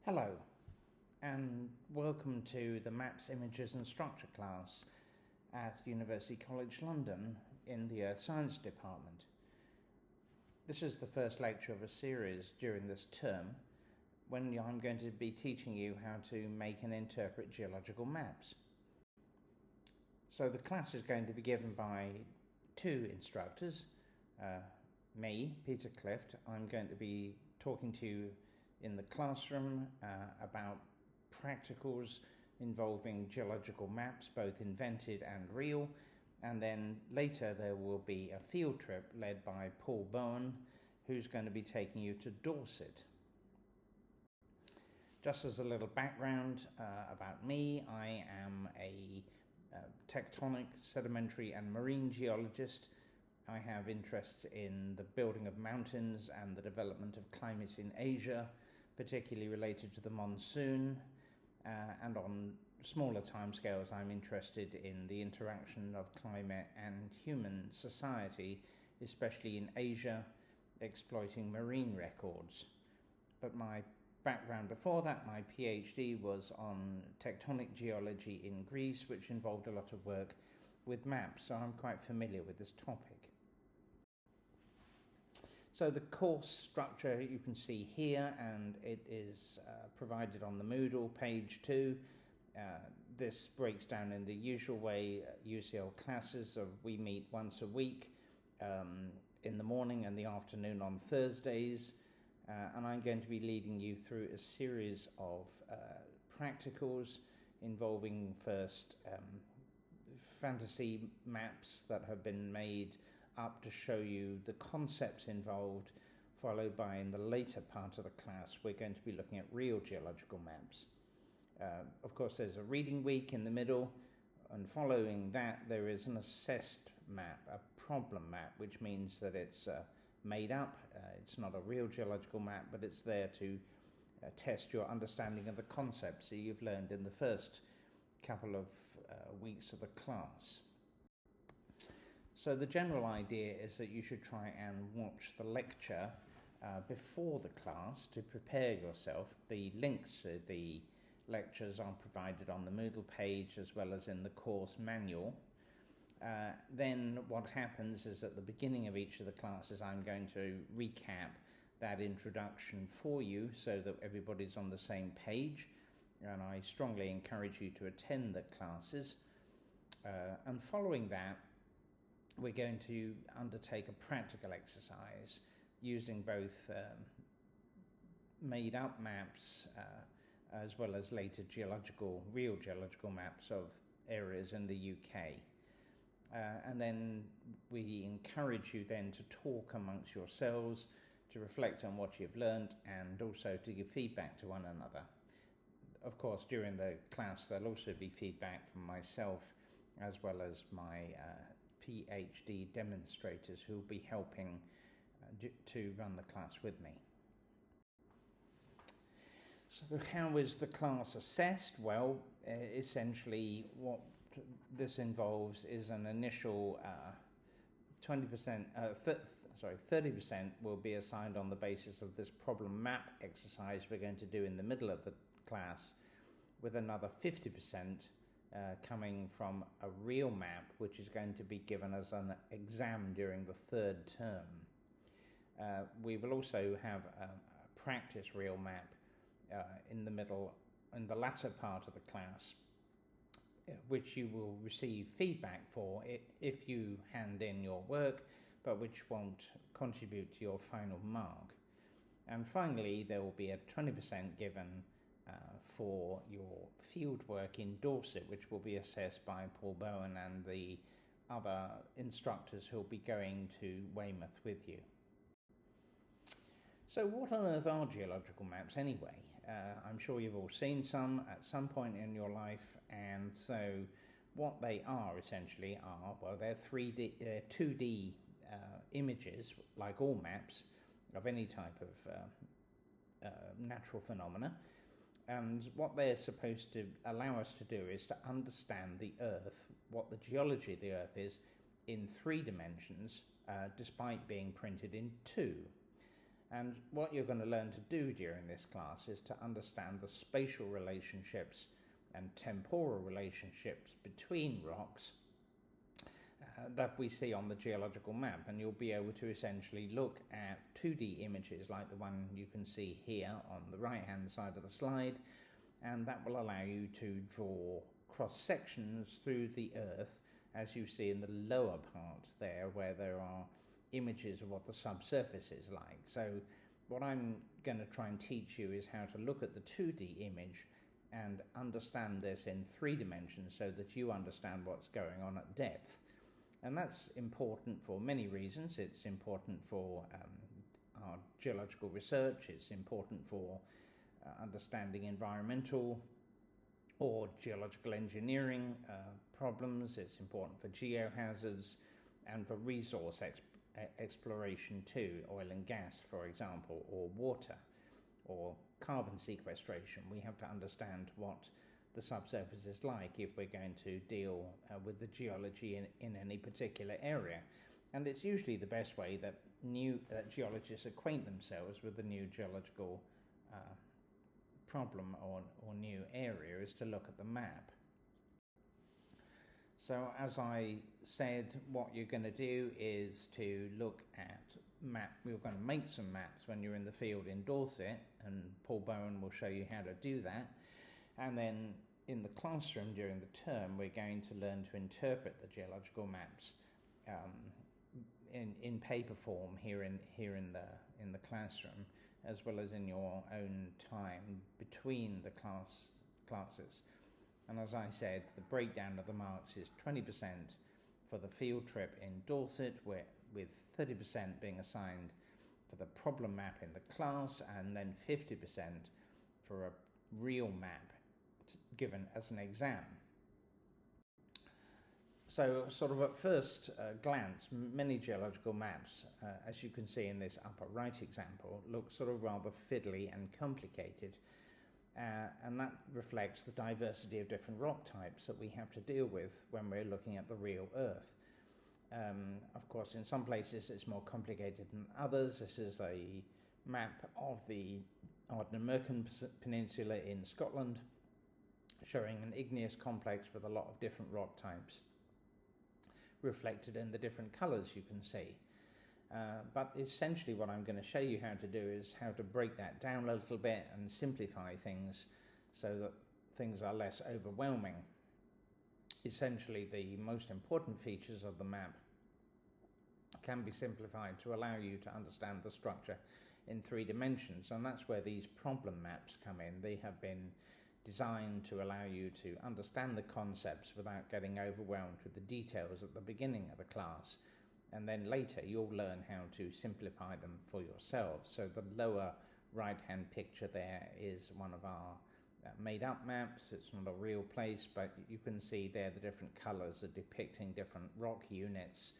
Hello, and welcome to the Maps, Images and Structure class at University College London in the Earth Science Department. This is the first lecture of a series during this term when I'm going to be teaching you how to make and interpret geological maps. So the class is going to be given by two instructors, me, Peter Clift. I'm going to be talking to you in the classroom about practicals involving geological maps, both invented and real, and then later there will be a field trip led by Paul Bowen, who's going to be taking you to Dorset. Just as a little background about me, I am a tectonic, sedimentary and marine geologist. I have interests in the building of mountains and the development of climate in Asia, particularly related to the monsoon, and on smaller timescales I'm interested in the interaction of climate and human society, especially in Asia, exploiting marine records. But my background before that, my PhD was on tectonic geology in Greece, which involved a lot of work with maps, so I'm quite familiar with this topic. So the course structure you can see here, and it is provided on the Moodle, page 2. This breaks down in the usual way UCL classes. We meet once a week in the morning and the afternoon on Thursdays, and I'm going to be leading you through a series of practicals involving first fantasy maps that have been made up to show you the concepts involved, followed by, in the later part of the class, we're going to be looking at real geological maps. Of course, there's a reading week in the middle, and following that there is an assessed map, a problem map, which means that it's made up. It's not a real geological map, but it's there to test your understanding of the concepts that you've learned in the first couple of weeks of the class. So the general idea is that you should try and watch the lecture before the class to prepare yourself. The links to the lectures are provided on the Moodle page as well as in the course manual. Then what happens is at the beginning of each of the classes I'm going to recap that introduction for you so that everybody's on the same page, and I strongly encourage you to attend the classes. And following that, we're going to undertake a practical exercise using both made-up maps as well as later real geological maps of areas in the UK. And then we encourage you then to talk amongst yourselves, to reflect on what you've learned, and also to give feedback to one another. Of course, during the class there'll also be feedback from myself as well as my PhD demonstrators who will be helping to run the class with me. So how is the class assessed? Well, essentially what this involves is an initial 30% will be assigned on the basis of this problem map exercise we're going to do in the middle of the class, with another 50% coming from a real map, which is going to be given as an exam during the third term. We will also have a practice real map in the latter part of the class, which you will receive feedback for if you hand in your work, but which won't contribute to your final mark. And finally, there will be a 20% given for your field work in Dorset, which will be assessed by Paul Bowen and the other instructors who will be going to Weymouth with you. So what on earth are geological maps anyway? I'm sure you've all seen some at some point in your life, and so what they are essentially are, well, they're 2D images, like all maps of any type of natural phenomena. And what they're supposed to allow us to do is to understand the Earth, what the geology of the Earth is, in 3 dimensions, despite being printed in 2. And what you're going to learn to do during this class is to understand the spatial relationships and temporal relationships between rocks that we see on the geological map, and you'll be able to essentially look at 2D images like the one you can see here on the right hand side of the slide, and that will allow you to draw cross sections through the earth, as you see in the lower part there where there are images of what the subsurface is like. So what I'm going to try and teach you is how to look at the 2D image and understand this in 3 dimensions so that you understand what's going on at depth. And that's important for many reasons. It's important for our geological research, it's important for understanding environmental or geological engineering problems, it's important for geohazards and for resource exploration too, oil and gas, for example, or water or carbon sequestration. We have to understand what the subsurface is like if we're going to deal with the geology in any particular area. And it's usually the best way that geologists acquaint themselves with the new geological problem or new area is to look at the map. So as I said, what you're going to do is to look at we're going to make some maps when you're in the field in Dorset, and Paul Bowen will show you how to do that. And then in the classroom during the term, we're going to learn to interpret the geological maps in paper form here in the classroom, as well as in your own time between the classes. And as I said, the breakdown of the marks is 20% for the field trip in Dorset, with 30% being assigned for the problem map in the class, and then 50% for a real map given as an exam. So sort of at first glance, many geological maps, as you can see in this upper right example, look sort of rather fiddly and complicated. And that reflects the diversity of different rock types that we have to deal with when we're looking at the real Earth. Of course, in some places it's more complicated than others. This is a map of the Ardnamurchan Peninsula in Scotland, showing an igneous complex with a lot of different rock types reflected in the different colours you can see. But essentially what I'm going to show you how to do is how to break that down a little bit and simplify things so that things are less overwhelming. Essentially, the most important features of the map can be simplified to allow you to understand the structure in 3 dimensions, and that's where these problem maps come in. They have been designed to allow you to understand the concepts without getting overwhelmed with the details at the beginning of the class, and then later you'll learn how to simplify them for yourselves. So the lower right hand picture there is one of our made up maps. It's not a real place, but you can see there the different colours are depicting different rock units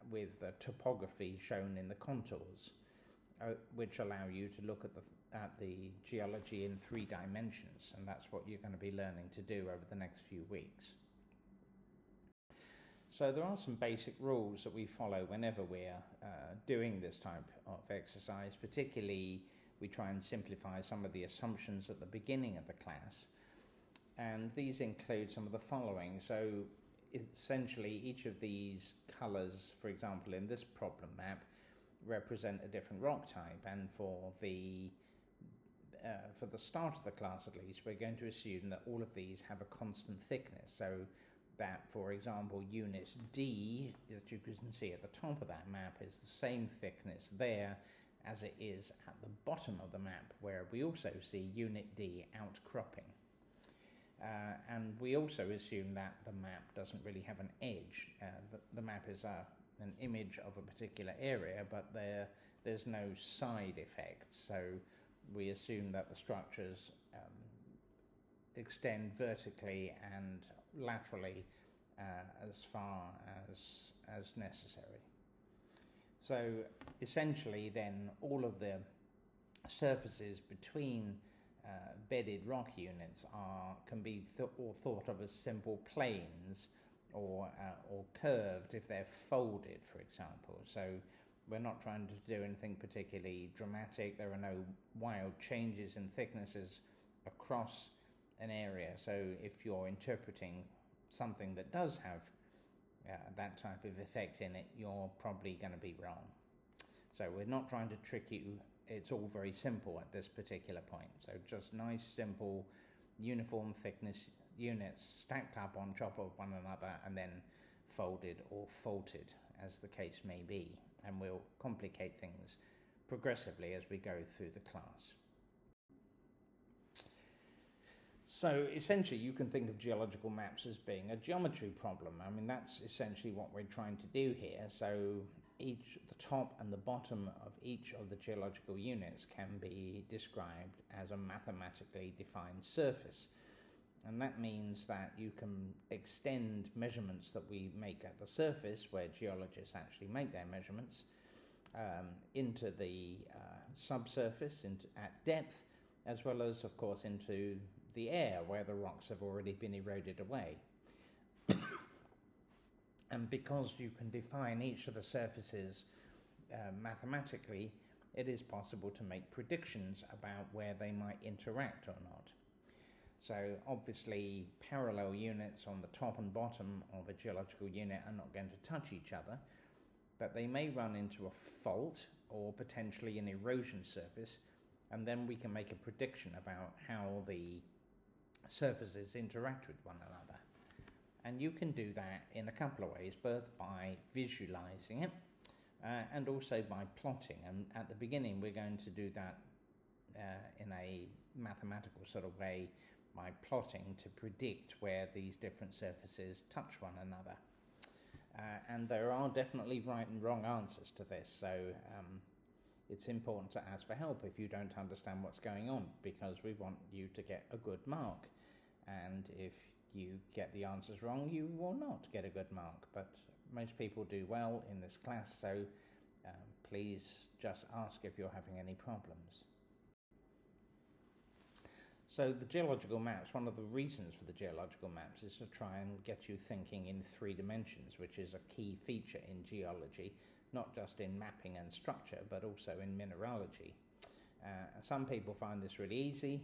with topography shown in the contours, which allow you to look at the geology in 3 dimensions, and that's what you're going to be learning to do over the next few weeks. So there are some basic rules that we follow whenever we're doing this type of exercise. Particularly, we try and simplify some of the assumptions at the beginning of the class, and these include some of the following. So essentially, each of these colours, for example in this problem map, represent a different rock type, and for the start of the class at least, we're going to assume that all of these have a constant thickness. So that, for example, unit D, that you can see at the top of that map, is the same thickness there as it is at the bottom of the map, where we also see unit D outcropping. And we also assume that the map doesn't really have an edge. The map is an image of a particular area, but there's no side effects. So we assume that the structures extend vertically and laterally as far as necessary. So essentially then all of the surfaces between bedded rock units can be thought of as simple planes or curved if they're folded, for example. So We're not trying to do anything particularly dramatic. There are no wild changes in thicknesses across an area. So if you're interpreting something that does have that type of effect in it, you're probably going to be wrong. So we're not trying to trick you. It's all very simple at this particular point. So just nice, simple, uniform thickness units stacked up on top of one another and then folded or faulted, as the case may be. And we'll complicate things progressively as we go through the class. So essentially you can think of geological maps as being a geometry problem. I mean, that's essentially what we're trying to do here. So the top and the bottom of each of the geological units can be described as a mathematically defined surface. And that means that you can extend measurements that we make at the surface, where geologists actually make their measurements, into the subsurface, at depth, as well as, of course, into the air, where the rocks have already been eroded away. And because you can define each of the surfaces mathematically, it is possible to make predictions about where they might interact or not. So obviously parallel units on the top and bottom of a geological unit are not going to touch each other, but they may run into a fault or potentially an erosion surface, and then we can make a prediction about how the surfaces interact with one another. And you can do that in a couple of ways, both by visualizing it and also by plotting. And at the beginning we're going to do that in a mathematical sort of way, by plotting to predict where these different surfaces touch one another. And there are definitely right and wrong answers to this, so it's important to ask for help if you don't understand what's going on, because we want you to get a good mark. And if you get the answers wrong, you will not get a good mark. But most people do well in this class, so please just ask if you're having any problems. So the geological maps, one of the reasons for the geological maps is to try and get you thinking in 3 dimensions, which is a key feature in geology, not just in mapping and structure, but also in mineralogy. Some people find this really easy,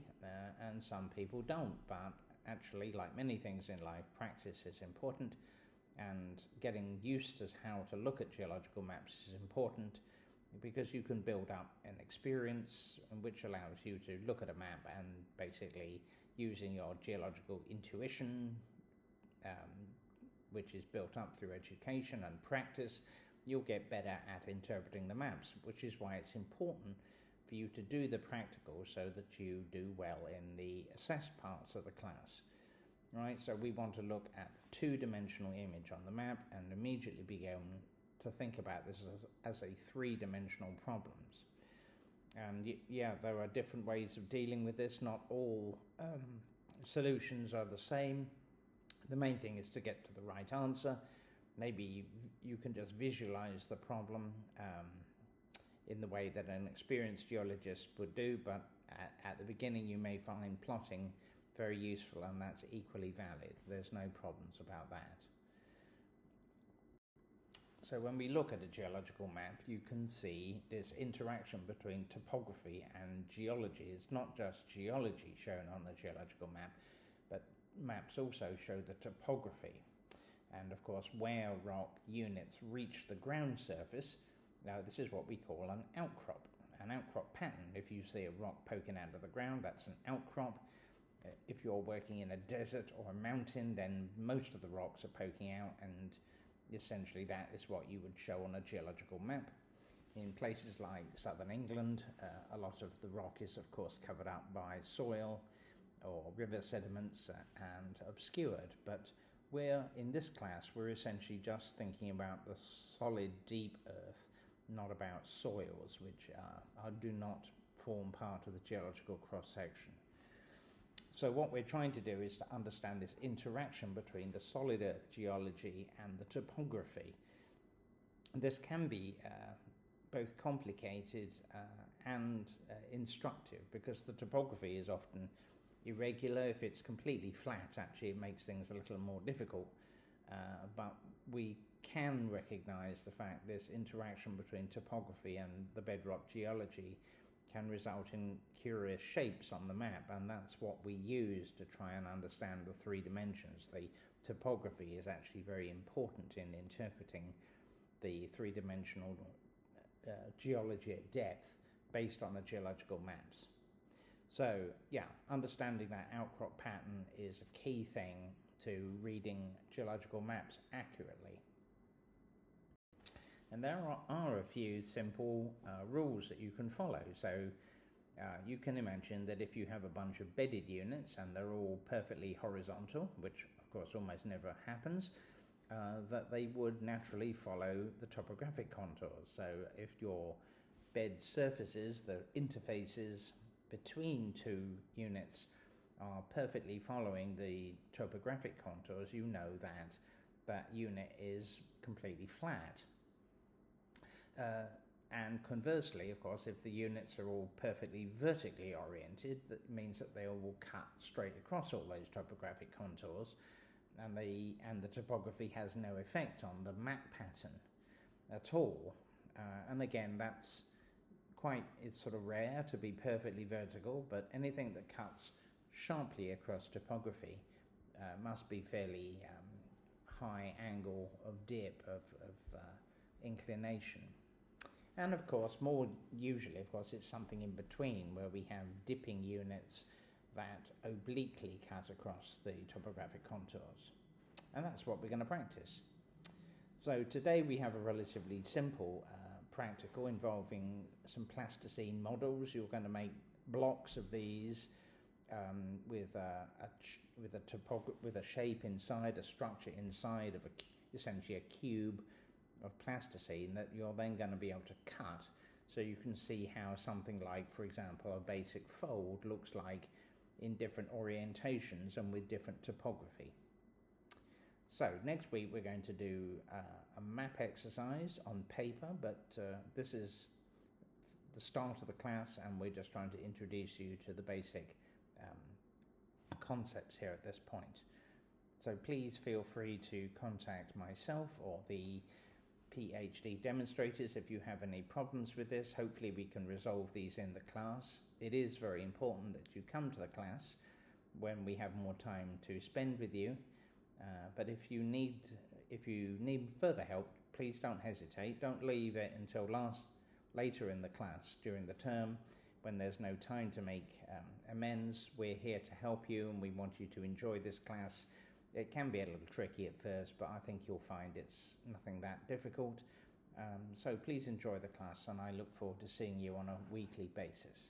and some people don't, but actually, like many things in life, practice is important, and getting used to how to look at geological maps is important, because you can build up an experience which allows you to look at a map and basically, using your geological intuition, which is built up through education and practice, you'll get better at interpreting the maps, which is why it's important for you to do the practical so that you do well in the assessed parts of the class. Right, so we want to look at the 2-dimensional image on the map and immediately begin to think about this as a 3-dimensional problems. And yeah, there are different ways of dealing with this. Not all solutions are the same. The main thing is to get to the right answer. Maybe you can just visualize the problem in the way that an experienced geologist would do, but at the beginning you may find plotting very useful, and that's equally valid. There's no problems about that. So when we look at a geological map, you can see this interaction between topography and geology. It's not just geology shown on the geological map, but maps also show the topography. And of course, where rock units reach the ground surface, now this is what we call an outcrop pattern. If you see a rock poking out of the ground, that's an outcrop. If you're working in a desert or a mountain, then most of the rocks are poking out, and essentially that is what you would show on a geological map. In places like southern England, a lot of the rock is of course covered up by soil or river sediments and obscured, but in this class we're essentially just thinking about the solid deep earth, not about soils, which do not form part of the geological cross-section. So what we're trying to do is to understand this interaction between the solid earth geology and the topography. This can be both complicated and instructive, because the topography is often irregular. If it's completely flat, actually it makes things a little more difficult, but we can recognize the fact this interaction between topography and the bedrock geology can result in curious shapes on the map, and that's what we use to try and understand the three dimensions. The topography is actually very important in interpreting the three-dimensional geology at depth based on the geological maps. So yeah, understanding that outcrop pattern is a key thing to reading geological maps accurately. And there are a few simple rules that you can follow. So you can imagine that if you have a bunch of bedded units and they're all perfectly horizontal, which of course almost never happens, that they would naturally follow the topographic contours. So if your bed surfaces, the interfaces between two units are perfectly following the topographic contours, you know that that unit is completely flat. And conversely, of course, if the units are all perfectly vertically oriented, that means that they all will cut straight across all those topographic contours, and the topography has no effect on the map pattern at all. And again, it's sort of rare to be perfectly vertical, but anything that cuts sharply across topography must be fairly high angle of dip, of inclination. And of course, more usually, of course, it's something in between where we have dipping units that obliquely cut across the topographic contours. And that's what we're going to practice. So today we have a relatively simple practical involving some plasticine models. You're going to make blocks of these with a shape inside, a structure inside of essentially a cube of plasticine that you're then going to be able to cut, so you can see how something like, for example, a basic fold looks like in different orientations and with different topography. So next week we're going to do a map exercise on paper, but this is the start of the class and we're just trying to introduce you to the basic concepts here at this point. So please feel free to contact myself or the PhD demonstrators if you have any problems with this. Hopefully we can resolve these in the class. It is very important that you come to the class when we have more time to spend with you, but if you need further help, please don't hesitate. Don't leave it until later in the class during the term when there's no time to make amends. We're here to help you and we want you to enjoy this class. It can be a little tricky at first, but I think you'll find it's nothing that difficult. So please enjoy the class, and I look forward to seeing you on a weekly basis.